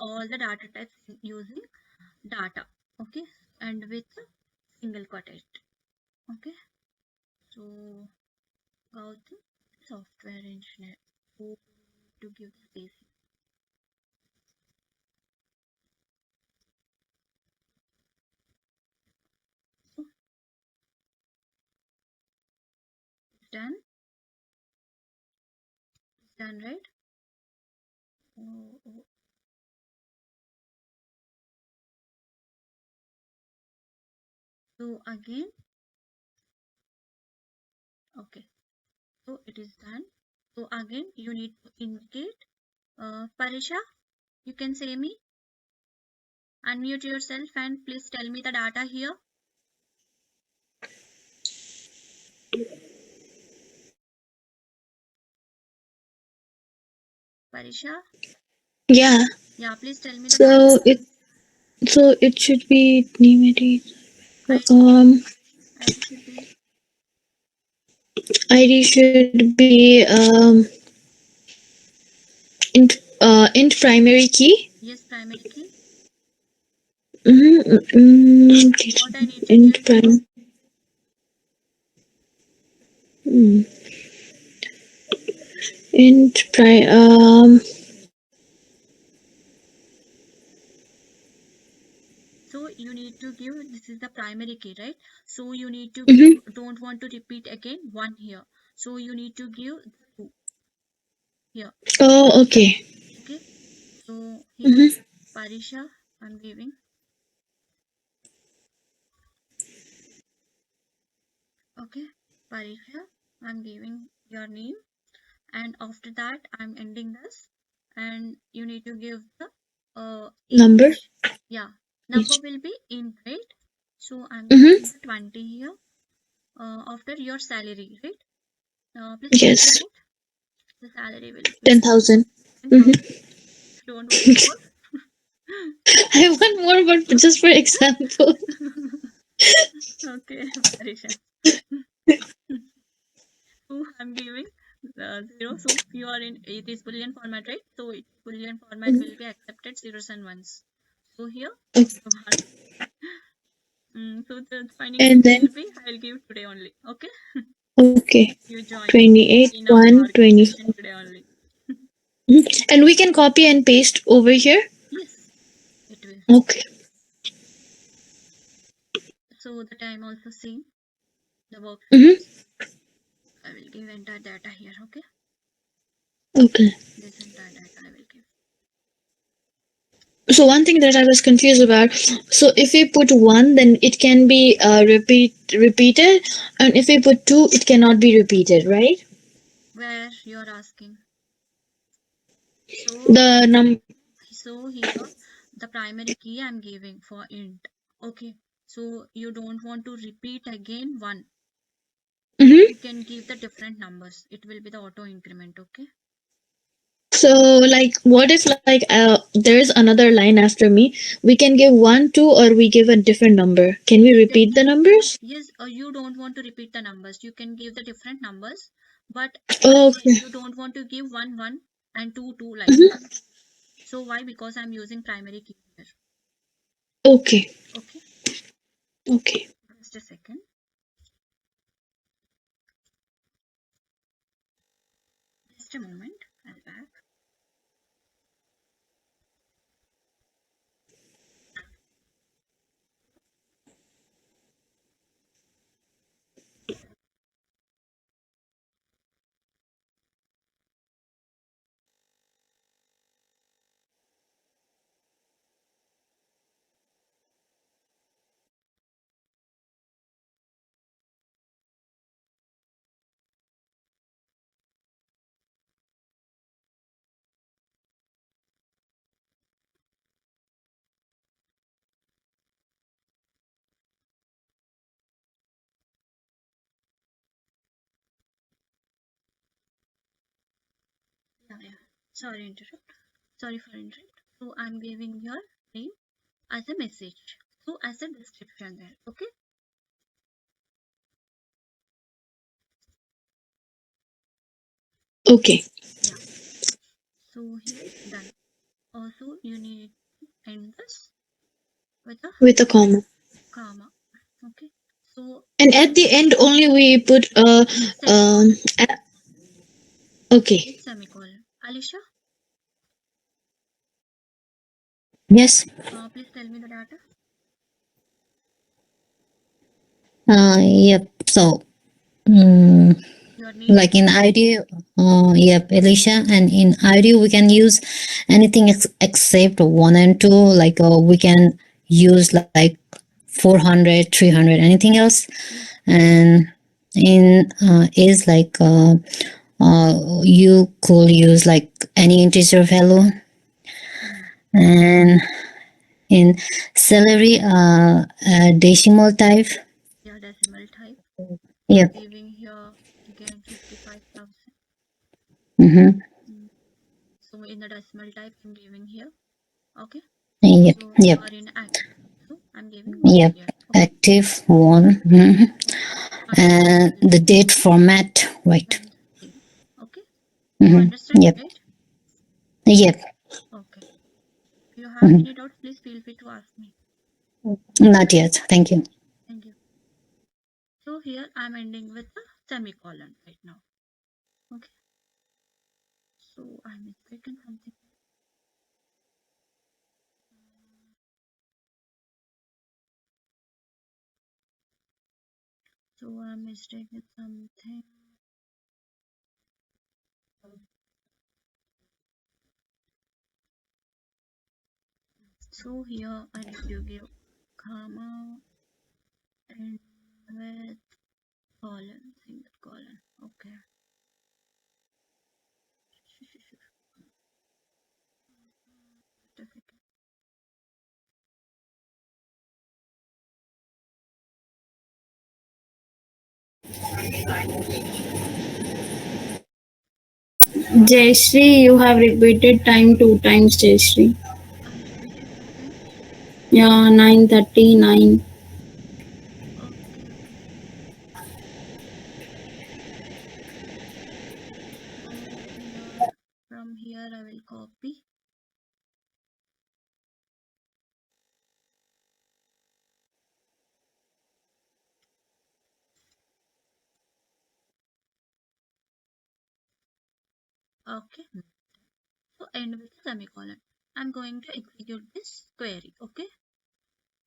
all the data types using data, okay, and with single quotate. Okay, so go to software engineer. So to give the basic. So it's done. It's done, right? Oh. So again, okay. So it is done. So again, you need to indicate. Parisha, you can say me. Unmute yourself and please tell me the data here. Parisha? Yeah. Yeah, please tell me the data. So it should be numeric. ID should be. ID should be int primary key. Yes, primary key. What I need to Int give here? prime. Int prime. So you need to give, this is the primary key, right? So you need to give, don't want to repeat again 1 here. So you need to give 2 here. Oh, okay. Okay. So here, Parisha, I'm giving. Okay. Parisha, I'm giving your name. And after that, I'm ending this. And you need to give the Number. age. Yeah. Number will be int, right? So I'm giving the 20 here. After your salary, right? Please Yes. calculate. The salary will be 10,000. 10,000. Don't want more. I want more, but just for example. Okay, Parisha. So I'm giving 0. So you are in it is Boolean format, right? So Boolean format will be accepted zeros and ones. So here, 1. So the finding And score then, will be I'll give today only. Okay. okay, You join 28, in our 1, 20. organization today only. And we can copy and paste over here. Yes, it will. Okay. So the time also same. The work I will give entire data here. Okay. Okay. This entire data I will give. So one thing that I was confused about, so if we put 1, then it can be repeated, and if we put 2, it cannot be repeated, right? Where you are asking. So The here the primary key I'm giving for int. Okay. So you don't want to repeat again 1. You can give the different numbers. It will be the auto increment. Okay. So like what if like there is another line after me? We can give 1, 2, or we give a different number. Can we repeat the numbers? Yes, you don't want to repeat the numbers. You can give the different numbers, but again, Okay. you don't want to give 1, 1 and 2, 2 like that. So why? Because I'm using primary key here. Okay. Okay. Okay. Just a second. Just a moment. I'll back. Yeah. Sorry, interrupt. Sorry for interrupt. So I'm giving your name as a message. So as a description there. Okay. Okay. Yeah. So here done. Also, you need to end this with a With a comma. comma. Okay. So And at the end only we put a semicolon. okay. With semicolon. Alicia, Yes. please tell me the data. Yep. So, mm, You are needing. like in IDEO, yep, Alicia, and in IDEO we can use anything except one and two. Like we can use like 400, 300, anything else. Yeah. And in is like you could use like any integer value. And in salary, decimal type. Yeah, decimal type. Yep. Giving here again 55,000. Mm-hmm. So in the decimal type, I'm giving here. Okay. Yep. So you Yep. are in active. So I'm giving 1 Yep. here. Okay. Active one. Mhm. And the date format, right? And save. Okay. You Mm-hmm. understand, Yep. right? Yep. Okay. If you have Mm-hmm. any doubts, please feel free to ask me. Not yet. Thank you. Thank you. So here I'm ending with a semicolon right now. Okay. So I'm mistaken something. So I'm mistaken something. So here I need to give comma and with colon, single colon. Okay. Certificate. Jayashree, you have repeated time 2 times, Jayashree. I repeated 2 times. Yeah, 9:39. Okay, okay. So here, from here I will copy. Okay. So end with semicolon. I'm going to execute this query. Okay.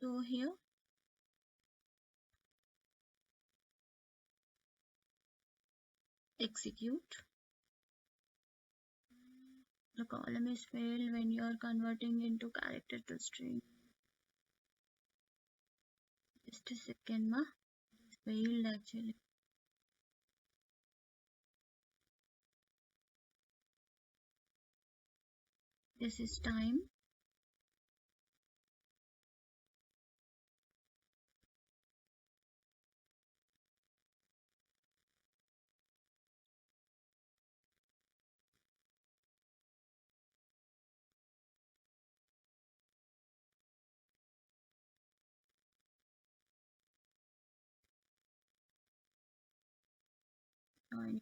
So here execute. The column is failed when you are converting into character to string. Just a second, ma. It's failed actually. This is time. I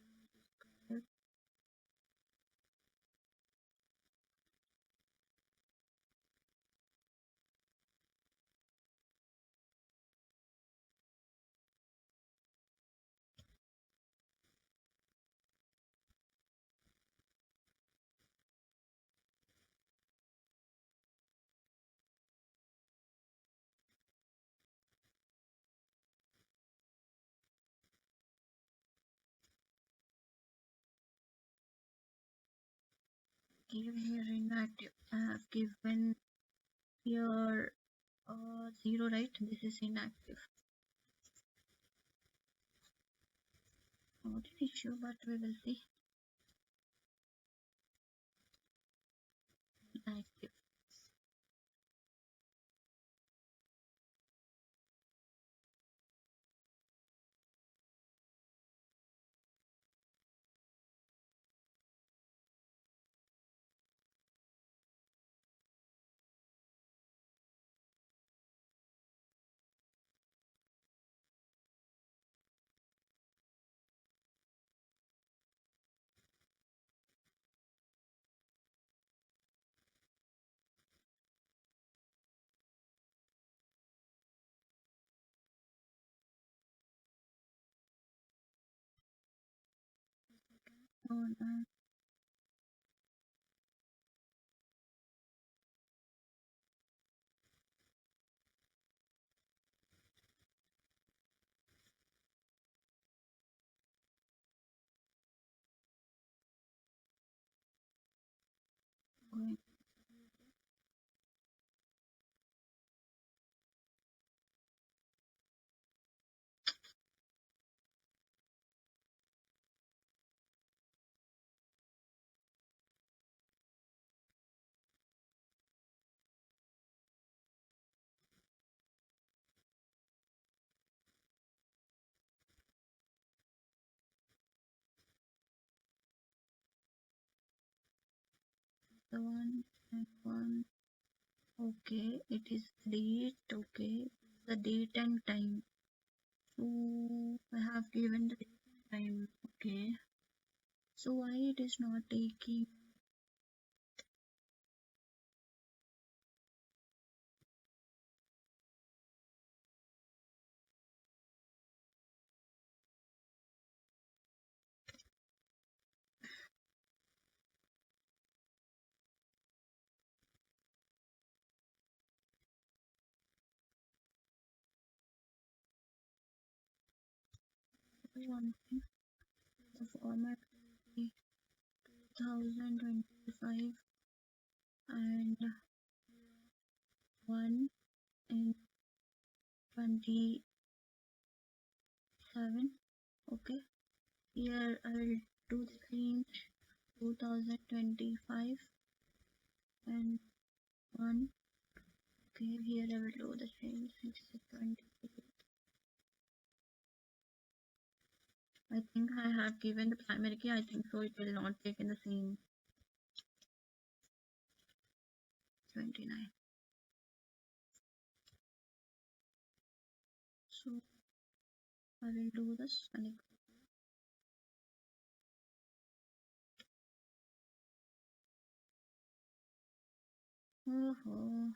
give here inactive. I have given here 0, right? This is inactive. Not an issue, but we will see. Active. Oh, no. Going the one and one. Okay, it is date. Okay, the date and time. So I have given the date and time. Okay, so why it is not taking? One thing, the format will be 2025 and 1 in 27. Okay, here I will do the change 2025 and 1. Okay, here I will do the change 628. I think I have given the primary key. I think so it will not take in the same 29. So I will do this and oh,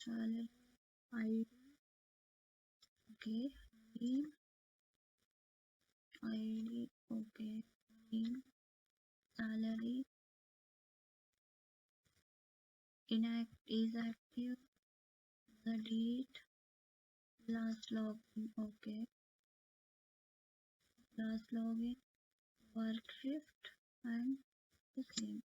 salary ID. Okay, name ID. Okay, name salary is active. The date last login. Okay, last login work shift and the same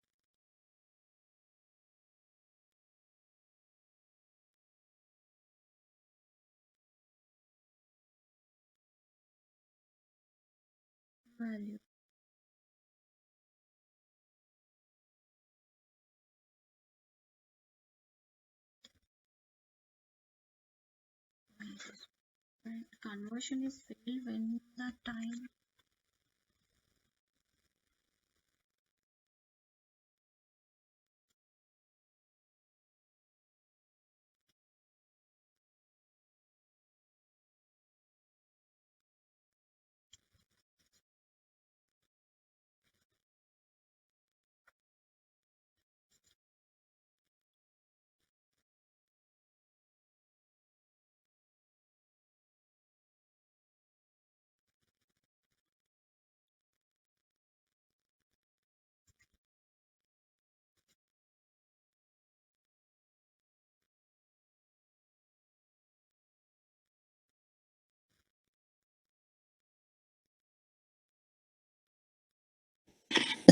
value. And conversion is failed when the time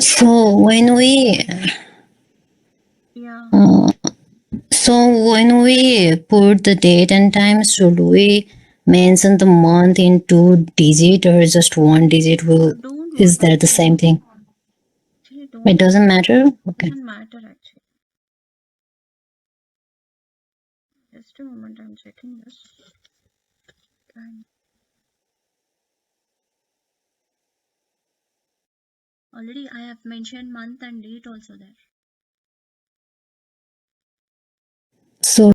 So when we yeah uh, put the date and time, should we mention the month in 2 digit or just 1 digit? Will don't is worry that the same thing? actually It don't doesn't matter. Okay. doesn't matter actually. Just a moment, I'm checking this. And already I have mentioned month and date also there. So